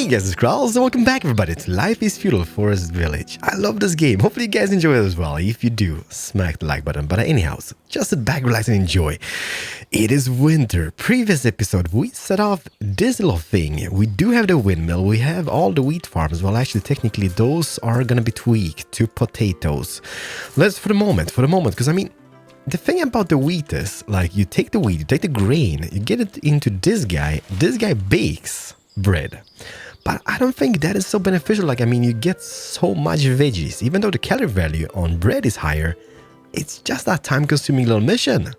guys, it's Keralis, and welcome back everybody to Life is Feudal Forest Village. I love this game. Hopefully you guys enjoy it as well. If you do, smack the like button. But anyhow, so just sit back, relax and enjoy. It is winter. Previous episode, we set off this little thing. We do have the windmill. We have all the wheat farms. Well, actually, technically, those are going to be tweaked to potatoes. Let's, for the moment, because I mean, the thing about the wheat is, like, you take the wheat, you take the grain, you get it into this guy bakes bread. But I don't think that is so beneficial. Like, I mean, you get so much veggies. Even though the calorie value on bread is higher, it's just a time-consuming little mission.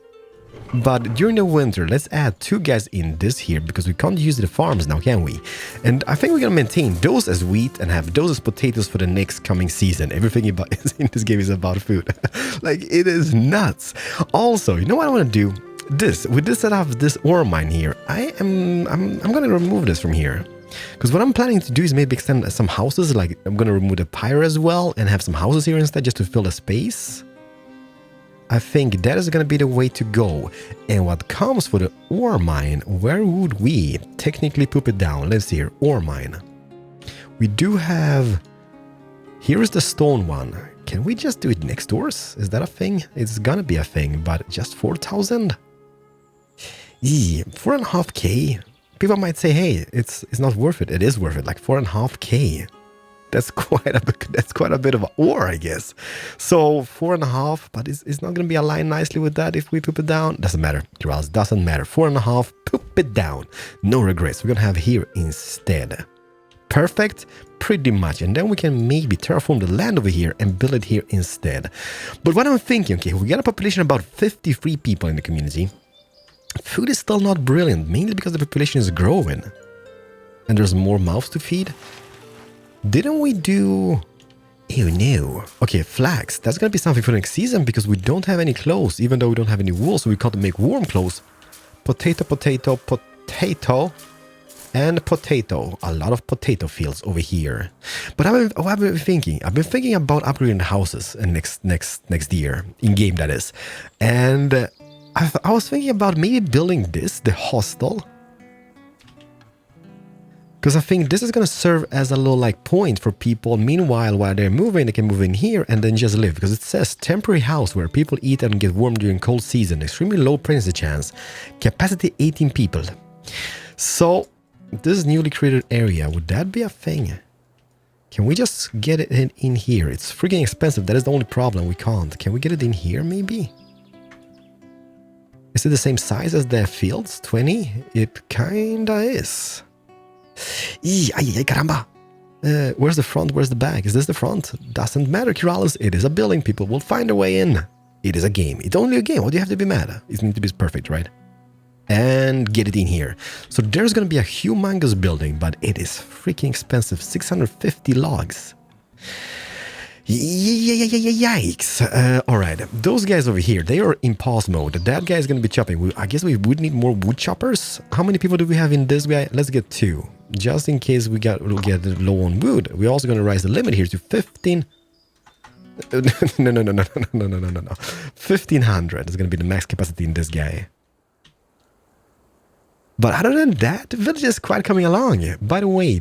But during the winter, let's add 2 guys in this here, because we can't use the farms now, can we? And I think we're gonna maintain those as wheat and have those as potatoes for the next coming season. Everything about in this game is about food. Like, it is nuts. Also, you know what I want to do? With this set of this ore mine here, I'm gonna remove this from here. Because what I'm planning to do is maybe extend some houses. Like, I'm gonna remove the pyre as well and have some houses here instead, just to fill the space. I think that is going to be the way to go. And what comes for the ore mine, where would we technically put it down? Let's see here, ore mine. We do have... Here is the stone one. Can we just do it next doors? Is that a thing? It's going to be a thing, but just 4,000? 4.5k. People might say, hey, it's not worth it. It is worth it, like 4.5k. That's quite a bit of ore, I guess. So 4.5, but it's not going to be aligned nicely with that if we poop it down. Doesn't matter, Keralis, doesn't matter. 4.5, poop it down. No regrets. We're going to have here instead. Perfect, pretty much. And then we can maybe terraform the land over here and build it here instead. But what I'm thinking, okay, we got a population of about 53 people in the community. Food is still not brilliant, mainly because the population is growing. And there's more mouths to feed. Didn't we do... Oh no. Okay, flax. That's gonna be something for next season because we don't have any clothes, even though we don't have any wool, so we can't make warm clothes. Potato, potato, potato, and potato. A lot of potato fields over here. But I've been thinking about upgrading the houses next year, in-game that is. And I was thinking about maybe building the hostel. Because I think this is going to serve as a little like point for people. Meanwhile, while they're moving, they can move in here and then just live. Because it says temporary house where people eat and get warm during cold season. Extremely low pregnancy chance. Capacity 18 people. So this newly created area, would that be a thing? Can we just get it in here? It's freaking expensive. That is the only problem. We can't. Can we get it in here maybe? Is it the same size as the fields? 20? It kinda is. Ay, caramba. Where's the front? Where's the back? Is this the front? Doesn't matter, Keralis. It is a building. People will find a way in. It is a game. It's only a game. What do you have to be mad? It needs to be perfect, right? And get it in here. So there's going to be a humongous building, but it is freaking expensive. 650 logs. Yikes. Alright, those guys over here, they are in pause mode. That guy is going to be chopping. I guess we would need more wood choppers. How many people do we have in this guy? Let's get 2. Just in case we'll get low on wood. We're also going to raise the limit here to 15. No. 1500 is going to be the max capacity in this guy. But other than that, the village is quite coming along. By the way,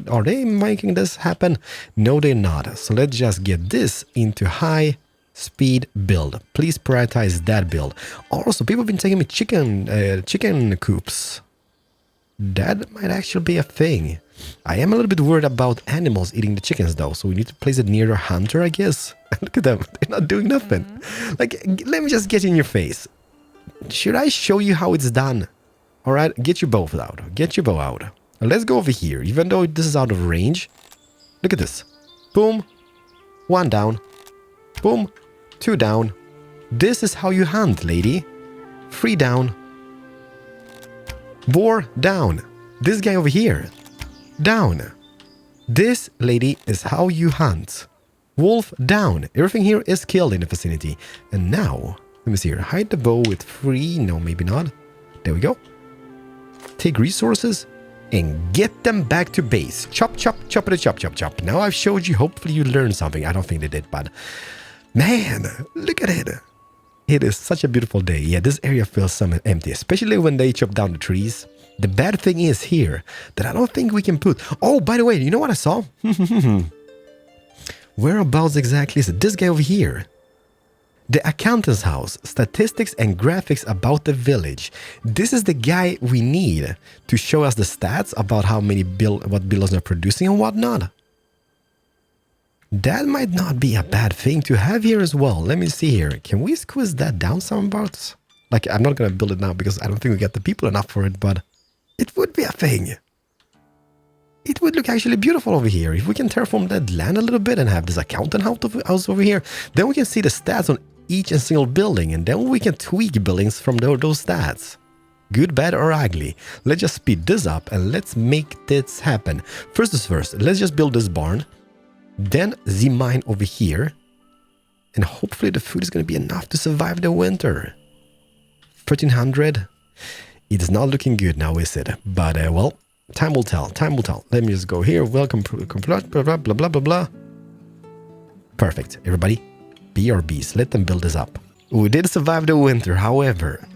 are they making this happen? No, they're not. So let's just get this into high speed build. Please prioritize that build. Also, people have been taking me chicken coops. That might actually be a thing. I am a little bit worried about animals eating the chickens though, so we need to place it near the hunter, I guess. Look at them, they're not doing nothing. Like, let me just get in your face. Should I show you how it's done? Alright, get your bow out. Get your bow out. Let's go over here, even though this is out of range. Look at this. Boom. 1 down. Boom. 2 down. This is how you hunt, lady. 3 down. Boar down. This guy over here. Down. This, lady, is how you hunt. Wolf down. Everything here is killed in the vicinity. And now, let me see here. Hide the bow with 3. No, maybe not. There we go. Take resources and get them back to base. Chop, chop, chop, chop, chop, chop. Now I've showed you. Hopefully you learned something. I don't think they did, but man, look at it. It is such a beautiful day. Yeah, this area feels somewhat empty, especially when they chop down the trees. The bad thing is here that I don't think we can put... Oh, by the way, you know what I saw? Whereabouts exactly is it? This guy over here. The accountant's house, statistics and graphics about the village. This is the guy we need to show us the stats about how many what builders are producing and whatnot. That might not be a bad thing to have here as well. Let me see here. Can we squeeze that down some parts? Like, I'm not going to build it now because I don't think we got the people enough for it, but it would be a thing. It would look actually beautiful over here. If we can terraform that land a little bit and have this accountant house over here, then we can see the stats on each and single building, and then we can tweak buildings from those stats. Good, bad, or ugly. Let's just speed this up and let's make this happen. First is first, let's just build this barn. Then the mine over here. And hopefully the food is going to be enough to survive the winter. 1300. It is not looking good now, is it? But, well, time will tell. Time will tell. Let me just go here. Welcome, blah, blah, blah, blah, blah, blah. Perfect. Everybody, BRBs. Let them build this up. We did survive the winter, however.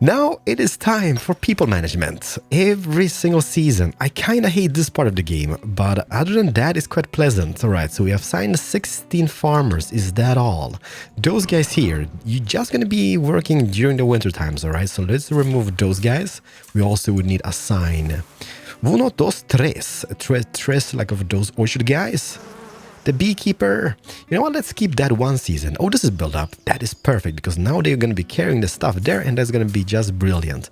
Now it is time for people management. Every single season. I kind of hate this part of the game, but other than that, it's quite pleasant. Alright, so we have signed 16 farmers. Is that all? Those guys here, you're just going to be working during the winter times, alright? So let's remove those guys. We also would need a sign. Uno, dos, tres. Tres, like of those orchard guys. The beekeeper. You know what? Let's keep that one season. Oh, this is built up. That is perfect because now they're going to be carrying the stuff there and that's going to be just brilliant.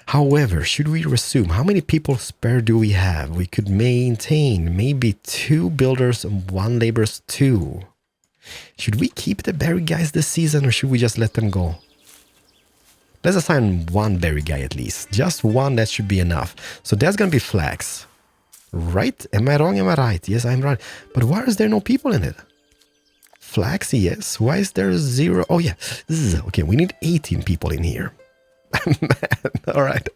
However, should we resume? How many people spare do we have? We could maintain maybe 2 builders and 1 laborers too. Should we keep the berry guys this season or should we just let them go? Let's assign 1 berry guy at least. Just 1, that should be enough. So that's going to be flax. Right? Am I wrong? Am I right? Yes, I'm right. But why is there no people in it? Flax, yes. Why is there 0? Oh, yeah. Okay, we need 18 people in here. Man, all right.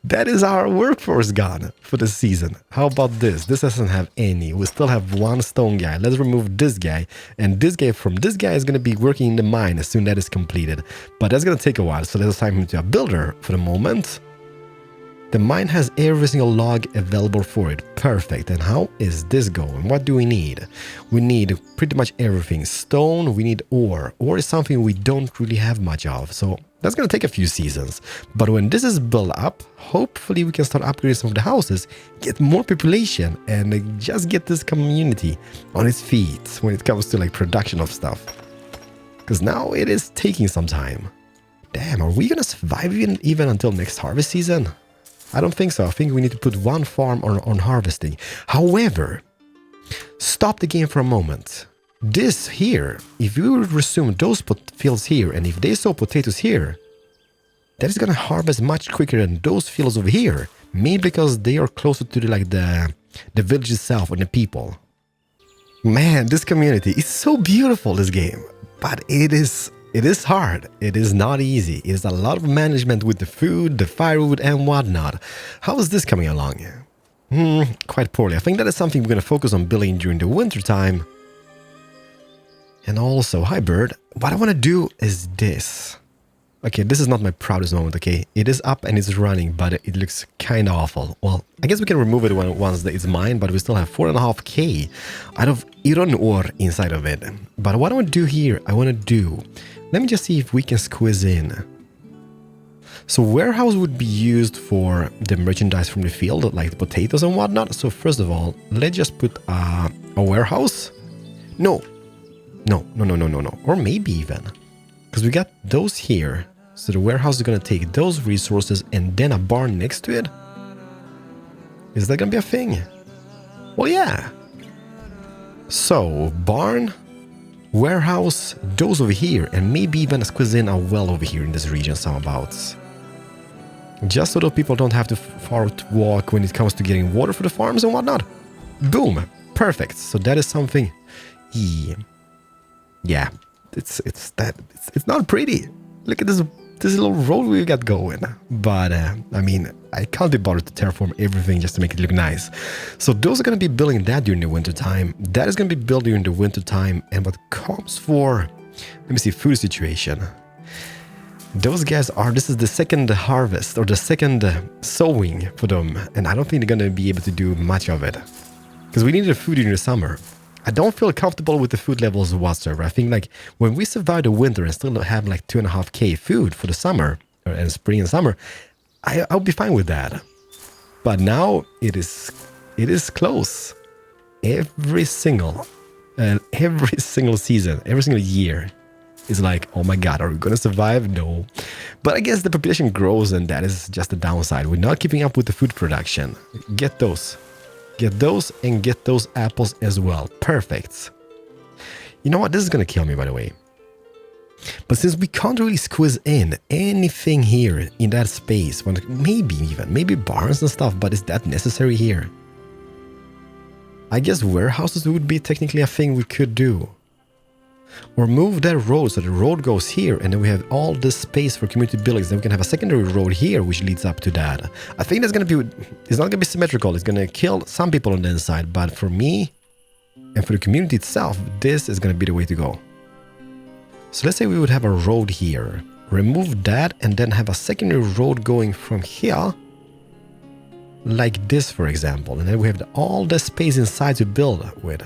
That is our workforce gone for the season. How about this? This doesn't have any. We still have 1 stone guy. Let's remove this guy. And this guy from this guy is going to be working in the mine as soon as that is completed. But that's going to take a while. So let's assign him to a builder for the moment. The mine has every single log available for it. Perfect. And how is this going? What do we need? We need pretty much everything. Stone, we need ore. Ore is something we don't really have much of. So that's going to take a few seasons. But when this is built up, hopefully we can start upgrading some of the houses, get more population, and just get this community on its feet when it comes to like production of stuff. Because now it is taking some time. Damn, are we going to survive even until next harvest season? I don't think so. I think we need to put 1 farm on harvesting. However, stop the game for a moment. This here, if we would resume those fields here, and if they sow potatoes here, that is going to harvest much quicker than those fields over here. Maybe because they are closer to the village itself and the people. Man, this community is so beautiful, this game. But it is hard. It is not easy. It is a lot of management with the food, the firewood, and whatnot. How is this coming along? Quite poorly. I think that is something we're going to focus on building during the winter time. And also, hi bird, what I want to do is this. Okay, this is not my proudest moment, okay? It is up and it's running, but it looks kind of awful. Well, I guess we can remove it once it's mine, but we still have 4.5k out of iron ore inside of it. But what I want to do here, let me just see if we can squeeze in. So warehouse would be used for the merchandise from the field, like the potatoes and whatnot. So first of all, let's just put a warehouse. No. Or maybe even. Because we got those here. So the warehouse is going to take those resources and then a barn next to it. Is that going to be a thing? Well, yeah. So, barn, warehouse, those over here, and maybe even squeeze in a well over here in this region someabouts. Just so that people don't have to far to walk when it comes to getting water for the farms and whatnot. Boom! Perfect. So that is something. Yeah. It's not pretty. Look at this little road we got going. But I mean, I can't be bothered to terraform everything just to make it look nice. So those are going to be building that during the winter time. That is going to be built during the winter time. And what comes for, let me see, food situation. Those guys are, this is the second harvest or the second sowing for them. And I don't think they're going to be able to do much of it. Because we needed food during the summer. I don't feel comfortable with the food levels whatsoever. I think like when we survive the winter and still have like 2.5k food for the summer and spring and summer, I'll be fine with that. But now it is close. Every single season, every single year is like, oh my God, are we going to survive? No. But I guess the population grows and that is just the downside. We're not keeping up with the food production. Get those. Get those and get those apples as well. Perfect. You know what? This is going to kill me, by the way. But since we can't really squeeze in anything here in that space, maybe barns and stuff, but is that necessary here? I guess warehouses would be technically a thing we could do. Or move that road so the road goes here and then we have all this space for community buildings. Then we can have a secondary road here which leads up to that. I think that's going to be, it's not going to be symmetrical. It's going to kill some people on the inside. But for me and for the community itself, this is going to be the way to go. So let's say we would have a road here. Remove that and then have a secondary road going from here. Like this, for example. And then we have all the space inside to build with.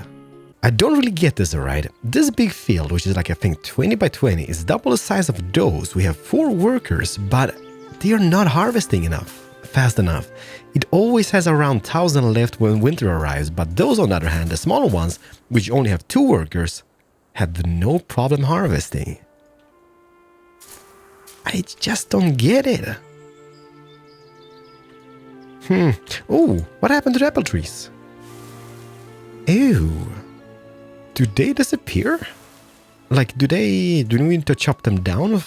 I don't really get this, alright? This big field, which is like I think 20 by 20, is double the size of those. We have 4 workers, but they are not harvesting fast enough. It always has around 1,000 left when winter arrives, but those on the other hand, the smaller ones, which only have 2 workers, have no problem harvesting. I just don't get it. Oh, what happened to the apple trees? Ew. Do they disappear? Like, do we need to chop them down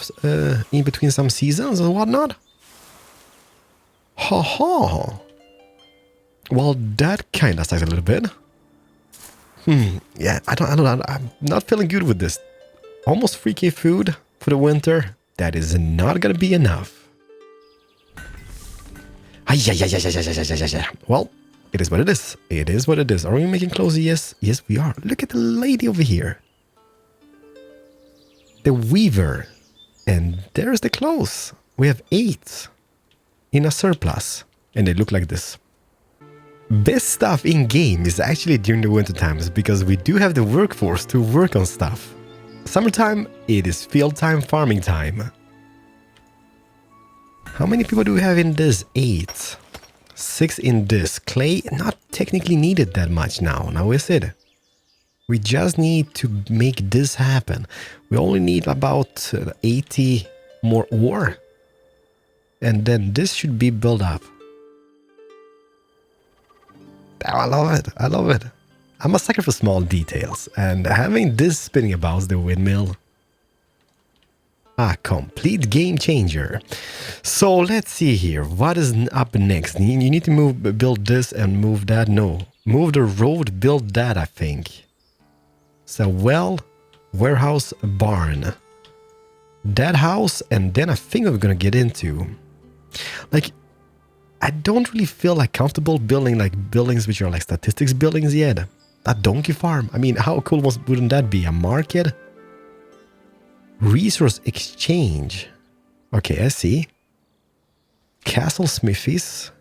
in between some seasons or whatnot? Ha ha. Well, that kind of sucks a little bit. Yeah, I don't know. I'm not feeling good with this. Almost 3k food for the winter. That is not gonna be enough. Well, it is what it is. It is what it is. Are we making clothes? Yes. Yes, we are. Look at the lady over here. The weaver. And there's the clothes. We have 8 in a surplus. And they look like this. Best stuff in game is actually during the winter times because we do have the workforce to work on stuff. Summertime, it is field time, farming time. How many people do we have in this? 8. 6 in this. Clay, not technically needed that much now. Now is it? We just need to make this happen. We only need about 80 more ore. And then this should be built up. Oh, I love it. I love it. I'm a sucker for small details. And having this spinning about the windmill. A complete game changer. So let's see here. What is up next? You need to build this and move that. No. Move the road, build that, I think. So, well, warehouse, barn. That house, and then I think we're going to get into. Like, I don't really feel like comfortable building like buildings which are like statistics buildings yet. A donkey farm. I mean, how cool wouldn't that be? A market? Resource exchange. Okay, I see. Castle smithies.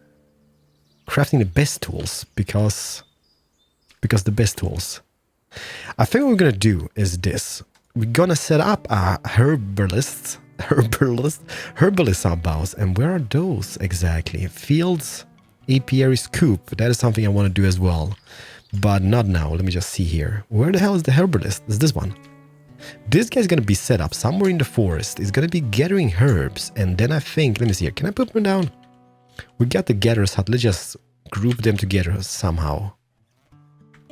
Crafting the best tools because the best tools. I think what we're gonna do is this. We're gonna set up a herbalist house. And where are those exactly? Fields, apiary scoop. That is something I want to do as well. But not now. Let me just see here. Where the hell is the herbalist? Is this one? This guy's gonna be set up somewhere in the forest. He's gonna be gathering herbs. And then I think, let me see here. Can I put them down? We got the gatherer's hut. Let's just group them together somehow.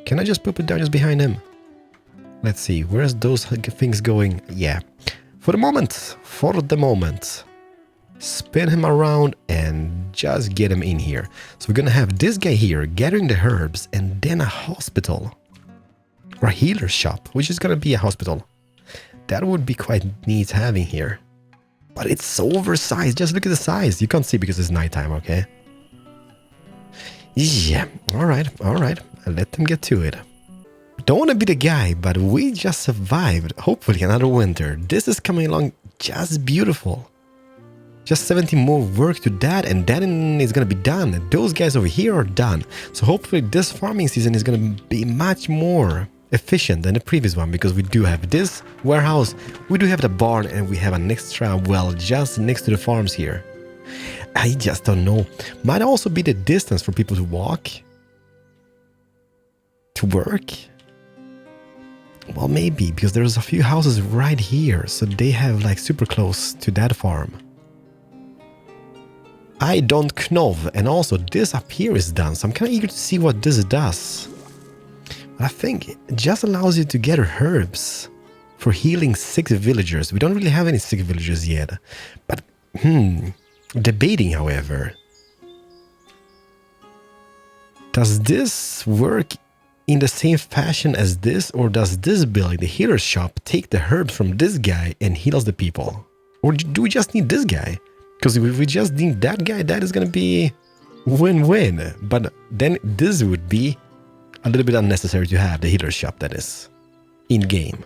Can I just put it down just behind him? Let's see. Where's those things going? Yeah. For the moment. Spin him around and just get him in here. So we're gonna have this guy here gathering the herbs and then a hospital. Or a healer's shop, which is gonna be a hospital. That would be quite neat having here. But it's so oversized. Just look at the size. You can't see because it's nighttime, okay? Yeah, alright. I'll let them get to it. Don't want to be the guy, but we just survived, hopefully, another winter. This is coming along just beautiful. Just 70 more work to that, and then it's gonna be done. Those guys over here are done. So hopefully this farming season is gonna be much more efficient than the previous one, because we do have this warehouse, we do have the barn, and we have an extra well just next to the farms here. I just don't know. Might also be the distance for people to walk to work. Well, maybe, because there's a few houses right here, so they have like super close to that farm. I don't know. And also this up here is done, so I'm kind of eager to see what this does. I think it just allows you to get herbs for healing sick villagers. We don't really have any sick villagers yet, but debating, however. Does this work in the same fashion as this, or does this building, the healer shop, take the herbs from this guy and heals the people? Or do we just need this guy? Because if we just need that guy, that is going to be win-win. But then this would be a little bit unnecessary to have, the healer shop, that is, in-game.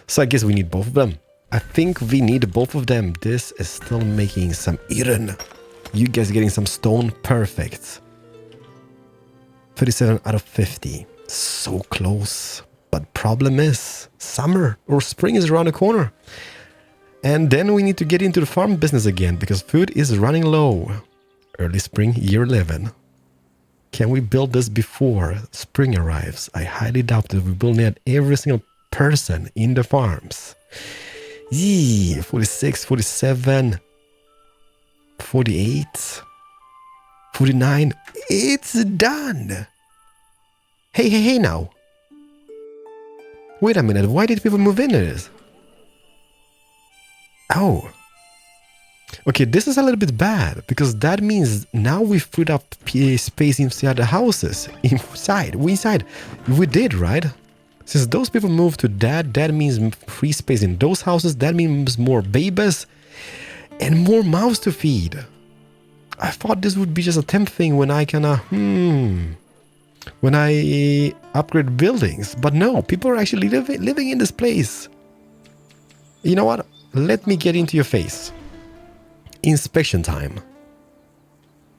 So I guess we need both of them. I think we need both of them. This is still making some iron. You guys getting some stone. Perfect. 37 out of 50. So close. But problem is, summer or spring is around the corner. And then we need to get into the farm business again, because food is running low. Early spring, year 11. Can we build this before spring arrives? I highly doubt that we will need every single person in the farms. Yee, 46, 47, 48, 49. It's done. Hey now. Wait a minute, why did people move into this? Oh. Okay, this is a little bit bad, because that means now we freed up space inside the houses. Inside. We did, right? Since those people moved to that means free space in those houses. That means more babies and more mouths to feed. I thought this would be just a temp thing when I when I upgrade buildings. But no, people are actually living in this place. You know what? Let me get into your face. Inspection time.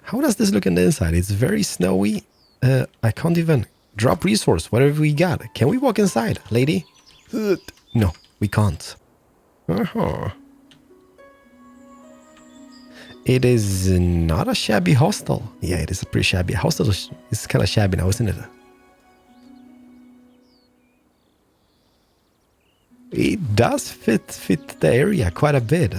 How does this look on the inside? It's very snowy. I can't even drop resource, whatever we got. Can we walk inside, lady? No, we can't. It is not a shabby hostel. Yeah, it is a pretty shabby. Hostel is kind of shabby now, isn't it? It does fit the area quite a bit.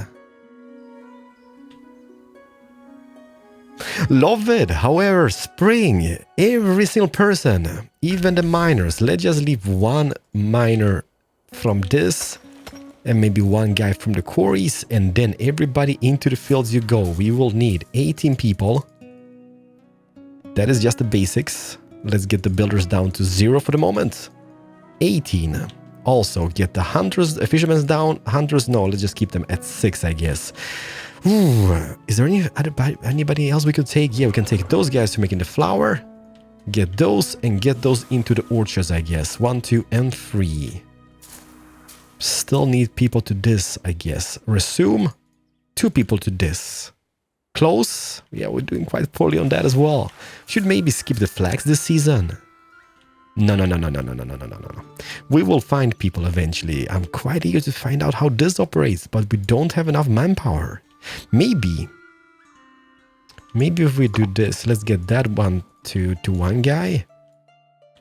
Love it. However, spring, every single person, even the miners, let's just leave one miner from this and maybe one guy from the quarries, and then everybody into the fields you go. We will need 18 people. That is just the basics. Let's get the builders down to 0 for the moment. 18. Also get the hunters, fishermen down. Hunters, no, let's just keep them at 6, I guess. Ooh, is there anybody else we could take? Yeah, we can take those guys to making the flour. Get those and get those into the orchards, I guess. 1, 2, and 3. Still need people to this, I guess. Resume. 2 people to this. Close. Yeah, we're doing quite poorly on that as well. Should maybe skip the flags this season. No. We will find people eventually. I'm quite eager to find out how this operates, but we don't have enough manpower. Maybe if we do this, let's get that one to one guy,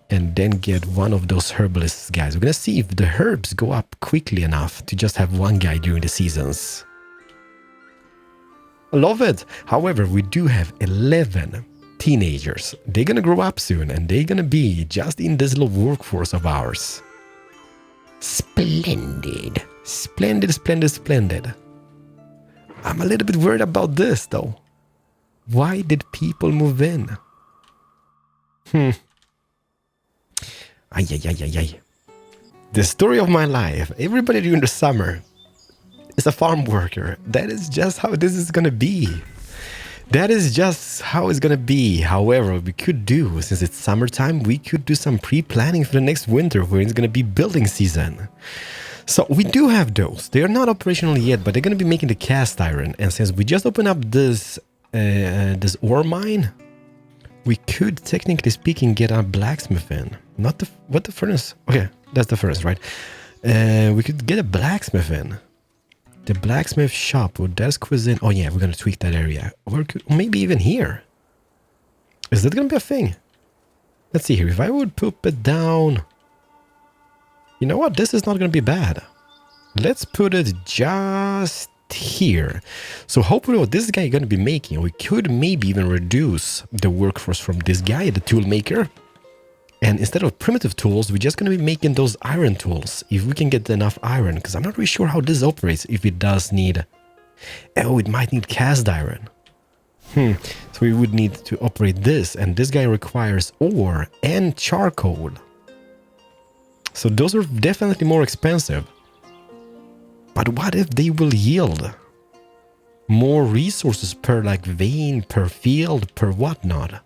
and then get one of those herbalists guys. We're gonna see if the herbs go up quickly enough to just have one guy during the seasons. I love it. However, we do have 11 teenagers. They're gonna grow up soon, and they're gonna be just in this little workforce of ours. Splendid. Splendid. I'm a little bit worried about this, though. Why did people move in? Ay. The story of my life. Everybody during the summer is a farm worker. That is just how this is gonna be. That is just how it's gonna be. However, we could do, since it's summertime, we could do some pre-planning for the next winter, where it's gonna be building season. So we do have those. They are not operational yet, but they're going to be making the cast iron. And since we just opened up this ore mine, we could, technically speaking, get a blacksmith in. Not the... What the furnace? Okay, that's the furnace, right? We could get a blacksmith in. The blacksmith shop. Well, that's cuisine. Oh yeah, we're going to tweak that area. Or maybe even here. Is that going to be a thing? Let's see here. If I would put it down... You know what? This is not going to be bad. Let's put it just here. So hopefully what this guy is going to be making, we could maybe even reduce the workforce from this guy, the tool maker. And instead of primitive tools, we're just going to be making those iron tools. If we can get enough iron, because I'm not really sure how this operates. If it does need... Oh, it might need cast iron. So we would need to operate this. And this guy requires ore and charcoal. So those are definitely more expensive. But what if they will yield more resources per like vein, per field, per whatnot?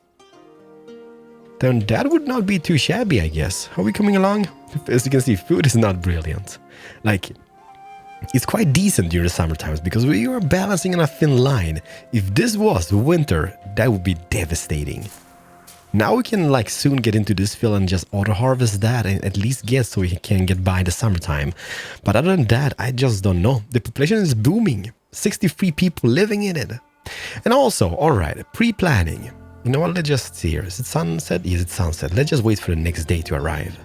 Then that would not be too shabby, I guess. How are we coming along? As you can see, food is not brilliant. Like, it's quite decent during the summer times because we are balancing on a thin line. If this was winter, that would be devastating. Now we can like soon get into this field and just auto-harvest that and at least get so we can get by the summertime. But other than that, I just don't know. The population is booming. 63 people living in it. And also, alright, pre-planning. You know what, let's just see here. Is it sunset? Yes, it's sunset. Let's just wait for the next day to arrive.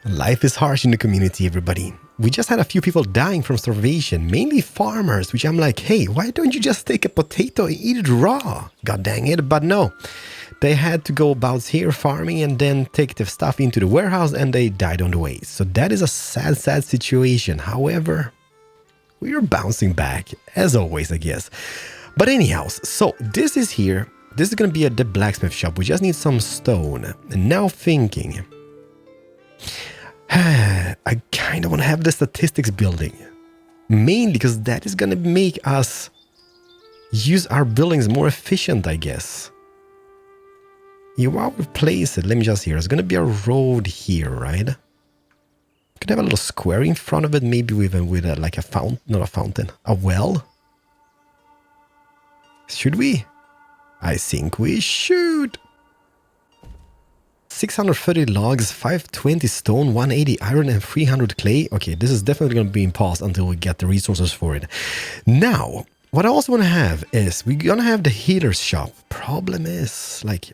Life is harsh in the community, everybody. We just had a few people dying from starvation, mainly farmers, which I'm like, hey, why don't you just take a potato and eat it raw? God dang it, but no. They had to go about here farming and then take the stuff into the warehouse and they died on the way. So that is a sad, sad situation. However, we are bouncing back, as always, I guess. But anyhow, so this is here. This is going to be at the blacksmith shop. We just need some stone. And now thinking, I kind of want to have the statistics building. Mainly because that is going to make us use our buildings more efficient, I guess. You want to place it, let me just hear. It's going to be a road here, right? Could have a little square in front of it, maybe even with a, like a fountain, not a fountain, a well. Should we? I think we should. 630 logs, 520 stone, 180 iron and 300 clay. Okay, this is definitely going to be in pause until we get the resources for it. Now, what I also want to have is we're going to have the healer's shop. Problem is, like,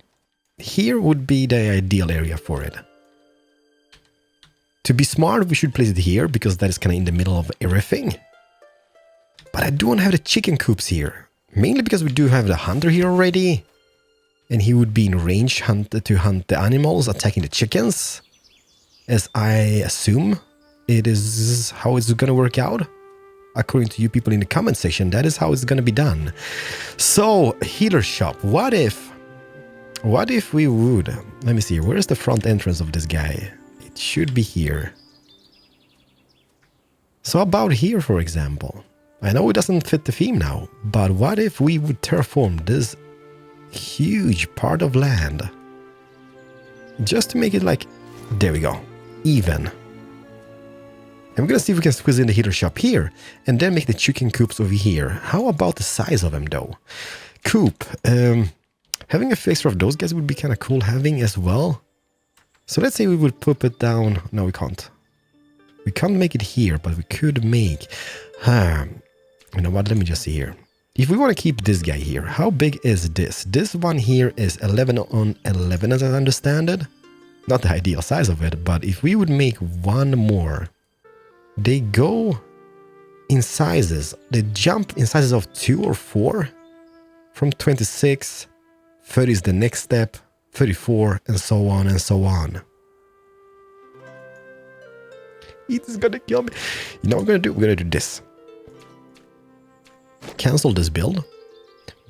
here would be the ideal area for it. To be smart, we should place it here because that is kind of in the middle of everything. But I do want to have the chicken coops here. Mainly because we do have the hunter here already. And he would be in range to hunt the animals, attacking the chickens. As I assume it is how it's going to work out. According to you people in the comment section, that is how it's going to be done. So, healer shop. What if we would... Let me see. Where is the front entrance of this guy? It should be here. So about here, for example. I know it doesn't fit the theme now. But what if we would terraform this huge part of land? Just to make it like... There we go. Even. And we're going to see if we can squeeze in the healer shop here. And then make the chicken coops over here. How about the size of them, though? Coop. Having a fixture of those guys would be kind of cool having as well. So let's say we would put it down. No, we can't. We can't make it here, but we could make... You know what? Let me just see here. If we want to keep this guy here, how big is this? This one here is 11 on 11 as I understand it. Not the ideal size of it, but if we would make one more, they go in sizes. They jump in sizes of 2 or 4. From 26, 30 is the next step, 34, and so on and so on. It is gonna kill me. You know what we're gonna do? We're gonna do this. Cancel this build.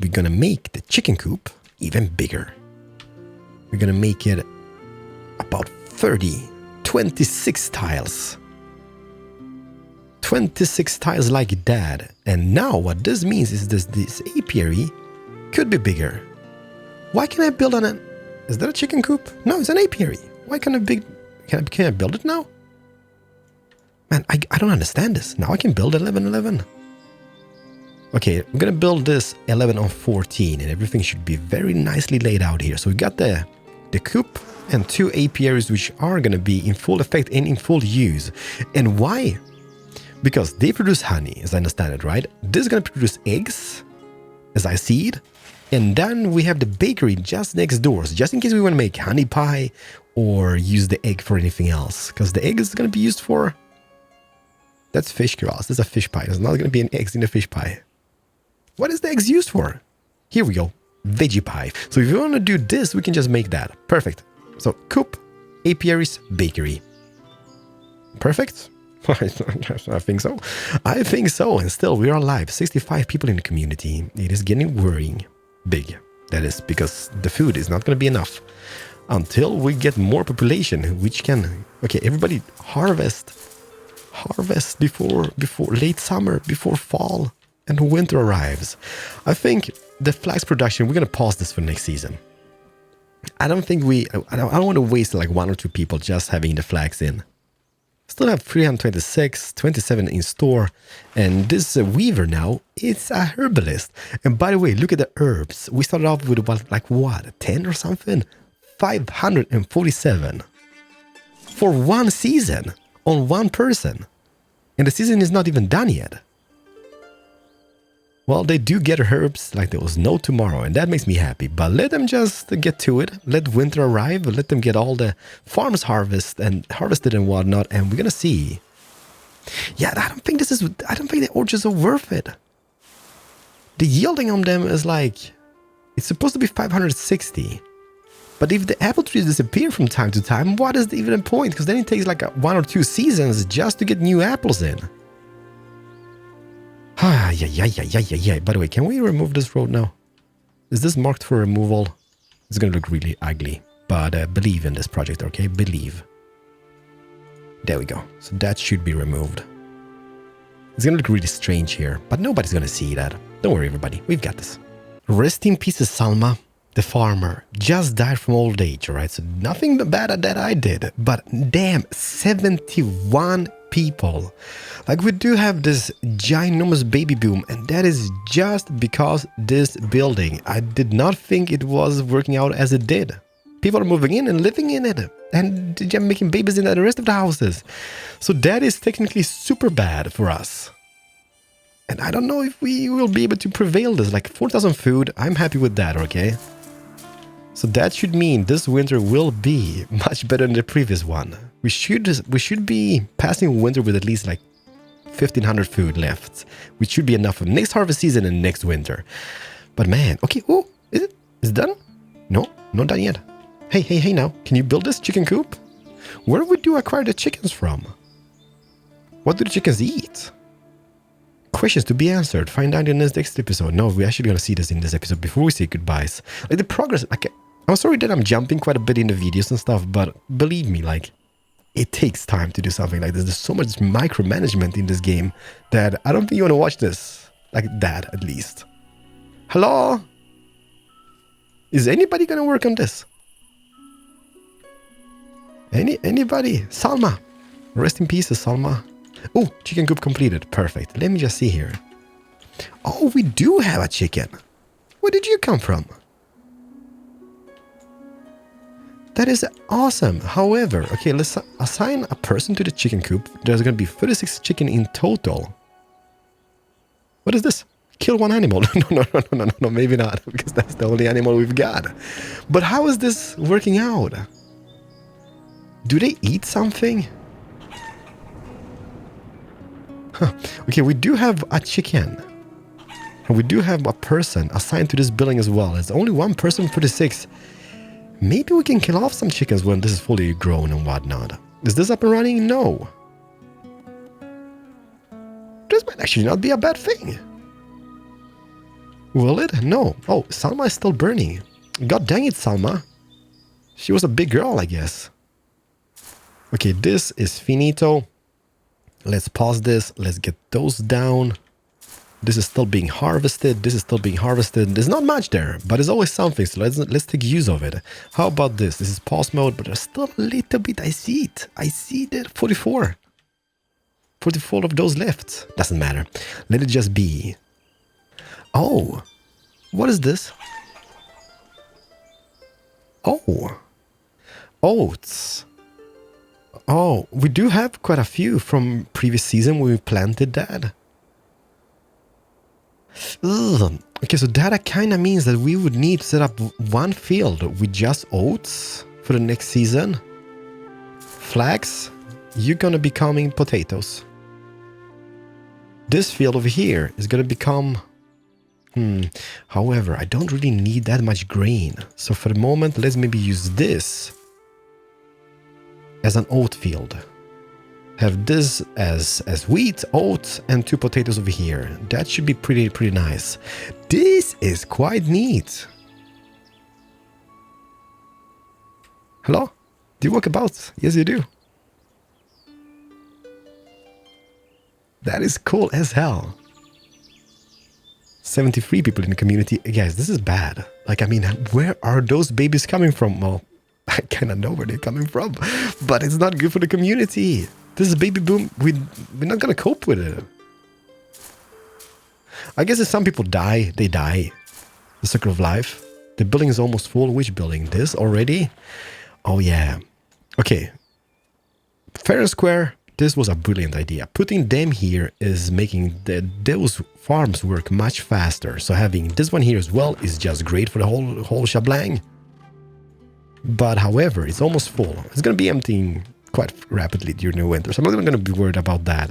We're gonna make the chicken coop even bigger. We're gonna make it about 26 tiles. 26 tiles like that. And now what this means is this apiary could be bigger. Why can I build on an... Is that a chicken coop? No, it's an apiary. Why can't I can I build it now? Man, I don't understand this. Now I can build 11-11. Okay, I'm gonna build this 11 on 14 and everything should be very nicely laid out here. So we got the coop and 2 apiaries which are gonna be in full effect and in full use. And why? Because they produce honey, as I understand it, right? This is gonna produce eggs, as I see it. And then we have the bakery just next door, so just in case we want to make honey pie or use the egg for anything else. Because the egg is going to be used for... That's fish grass. That's a fish pie. There's not going to be any eggs in the fish pie. What is the eggs used for? Here we go. Veggie pie. So if you want to do this, we can just make that. Perfect. So coop, apiaries, bakery. Perfect? I think so. I think so. And still, we are alive. 65 people in the community. It is getting worrying. Big. That is because the food is not going to be enough until we get more population, which can... Okay, everybody harvest before late summer, before fall and winter arrives. I think the flax production, we're going to pause this for next season. I don't think I don't want to waste like 1 or 2 people just having the flax in. Still have 326, 27 in store. And this weaver now, it's a herbalist. And by the way, look at the herbs. We started off with about like what, 10 or something? 547. For one season, on one person. And the season is not even done yet. Well, they do get herbs like there was no tomorrow, and that makes me happy. But let them just get to it. Let winter arrive. Let them get all the farms harvested and whatnot, and we're gonna see. Yeah, I don't think the orchards are worth it. The yielding on them is like, it's supposed to be 560. But if the apple trees disappear from time to time, what is even the point? Because then it takes like 1 or 2 seasons just to get new apples in. Ah, yeah. By the way, can we remove this road now? Is this marked for removal? It's gonna look really ugly. But believe in this project, okay? Believe. There we go. So that should be removed. It's gonna look really strange here, but nobody's gonna see that. Don't worry, everybody. We've got this. Rest in peace, Salma. The farmer just died from old age, alright? So nothing bad that I did. But damn, 71 people. Like, we do have this ginormous baby boom, and that is just because this building. I did not think it was working out as it did. People are moving in and living in it, and making babies in the rest of the houses. So that is technically super bad for us. And I don't know if we will be able to prevail this. Like 4,000 food, I'm happy with that, okay? So that should mean this winter will be much better than the previous one. We should be passing winter with at least like 1,500 food left, which should be enough for next harvest season and next winter. But man, okay, oh, is it done? No, not done yet. Hey now, can you build this chicken coop? Where would you acquire the chickens from? What do the chickens eat? Questions to be answered. Find out in this next episode. No, we're actually going to see this in this episode before we say goodbyes. Like the progress, like, I'm sorry that I'm jumping quite a bit in the videos and stuff, but believe me, like, it takes time to do something like this. There's so much micromanagement in this game that I don't think you want to watch this like that, at least. Hello? Is anybody going to work on this? Anybody? Salma. Rest in peace, Salma. Oh, chicken coop completed. Perfect. Let me just see here. Oh, we do have a chicken. Where did you come from? That is awesome. However, okay, let's assign a person to the chicken coop. There's going to be 36 chicken in total. What is this? Kill one animal. No, maybe not, because that's the only animal we've got. But how is this working out? Do they eat something? Huh. Okay, we do have a chicken. And we do have a person assigned to this building as well. It's only one person for the 6. Maybe we can kill off some chickens when this is fully grown and whatnot. Is this up and running? No. This might actually not be a bad thing. Will it? No. Oh, Salma is still burning. God dang it, Salma. She was a big girl, I guess. Okay, this is finito. Let's pause this. Let's get those down. This is still being harvested. This is still being harvested. There's not much there, but there's always something. So let's take use of it. How about this? This is pause mode, but there's still a little bit. I see it. I see that 44. 44 of those left. Doesn't matter. Let it just be. Oh, what is this? Oh, oats. Oh, we do have quite a few from previous season when we planted that. Ugh. Okay, so that kind of means that we would need to set up one field with just oats for the next season. Flax, you're gonna be becoming potatoes. This field over here is gonna become... However, I don't really need that much grain. So for the moment, let's maybe use this as an oat field. Have this as wheat, oats, and 2 potatoes over here. That should be pretty nice. This is quite neat. Hello? Do you walk about? Yes, you do. That is cool as hell. 73 people in the community. Guys, this is bad. Like, I mean, where are those babies coming from? Well, I kind of know where they're coming from, but it's not good for the community. This is baby boom. We're not going to cope with it. I guess if some people die, they die. The circle of life. The building is almost full. Which building? This already? Oh, yeah. Okay. Fair and square. This was a brilliant idea. Putting them here is making those farms work much faster. So having this one here as well is just great for the whole shebang. But however, it's almost full. It's going to be emptying quite rapidly during the winter. So I'm not going to be worried about that.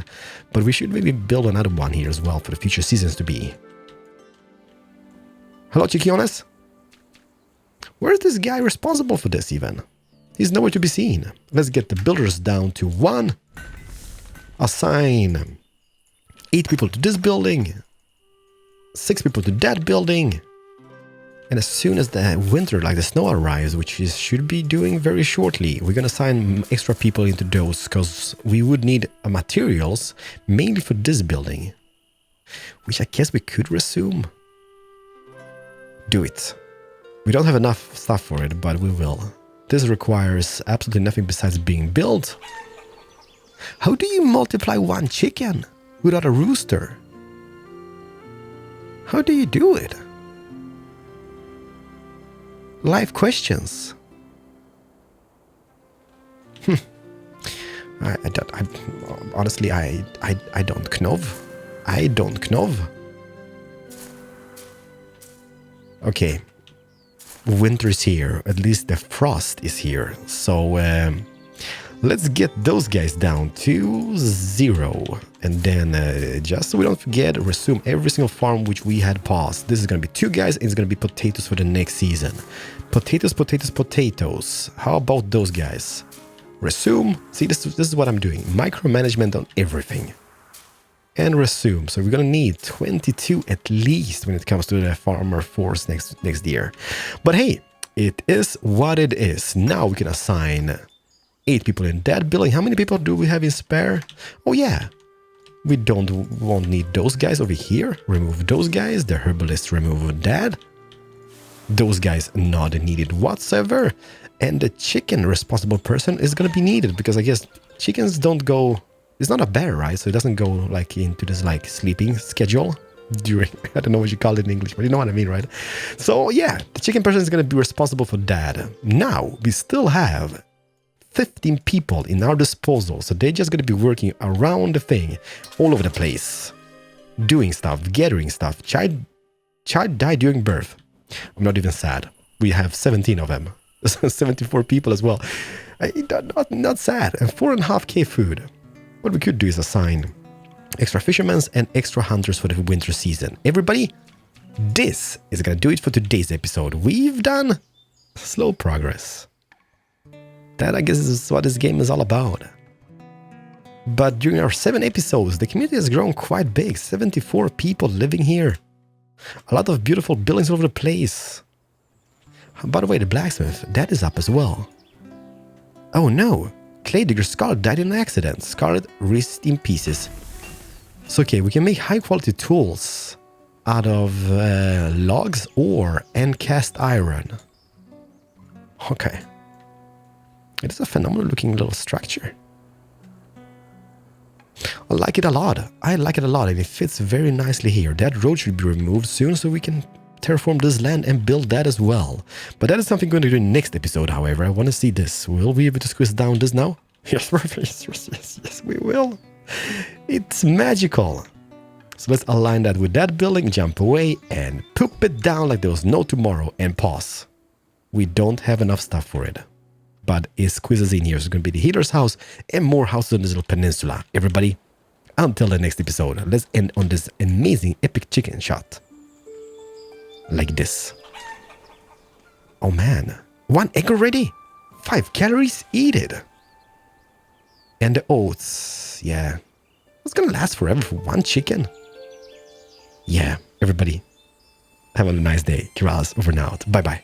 But we should maybe build another one here as well for the future seasons to be. Hello, Chiquiones? Where is this guy responsible for this even? He's nowhere to be seen. Let's get the builders down to 1. Assign 8 people to this building, 6 people to that building. And as soon as the winter, like the snow arrives, which is should be doing very shortly, we're gonna assign extra people into those because we would need materials mainly for this building, which I guess we could resume. Do it. We don't have enough stuff for it, but we will. This requires absolutely nothing besides being built. How do you multiply 1 chicken without a rooster? How do you do it? Life questions. Honestly, I don't know. I don't know. Okay. Winter's here. At least the frost is here. So, let's get those guys down to 0. And then, just so we don't forget, resume every single farm which we had paused. This is going to be 2 guys, and it's going to be potatoes for the next season. Potatoes, potatoes, potatoes. How about those guys? Resume. See, this is what I'm doing. Micromanagement on everything. And resume. So we're going to need 22 at least when it comes to the farmer force next year. But hey, it is what it is. Now we can assign 8 people in that building. How many people do we have in spare? Oh yeah. We won't need those guys over here. Remove those guys. The herbalist, remove that. Those guys not needed whatsoever. And the chicken responsible person is going to be needed because I guess chickens don't go... It's not a bear, right? So it doesn't go like into this like sleeping schedule during... I don't know what you call it in English, but you know what I mean, right? So yeah, the chicken person is going to be responsible for that. Now, we still have 15 people in our disposal. So they're just going to be working around the thing all over the place. Doing stuff, gathering stuff. Child died during birth. I'm not even sad. We have 17 of them. 74 people as well. Not sad. And 4.5k food. What we could do is assign extra fishermen and extra hunters for the winter season. Everybody, this is going to do it for today's episode. We've done slow progress. That, I guess, is what this game is all about. But during our 7 episodes, the community has grown quite big. 74 people living here. A lot of beautiful buildings all over the place. By the way, the blacksmith, that is up as well. Oh no, Clay Digger Scarlet died in an accident. Scarlet, wrist in pieces. So okay, we can make high quality tools out of logs and cast iron. Okay. It is a phenomenal looking little structure. I like it a lot. I like it a lot, and it fits very nicely here. That road should be removed soon so we can terraform this land and build that as well. But that is something we're going to do in the next episode, however. I want to see this. Will we be able to squeeze down this now? Yes, yes, we will. It's magical. So let's align that with that building, jump away, and poop it down like there was no tomorrow, and pause. We don't have enough stuff for it. But it squeezes in here. So it's going to be the healer's house and more houses on this little peninsula. Everybody, until the next episode, let's end on this amazing epic chicken shot. Like this. Oh man. 1 egg already? 5 calories? Eat it. And the oats. Yeah. It's going to last forever for 1 chicken. Yeah. Everybody, have a nice day. Keralis over and out. Bye-bye.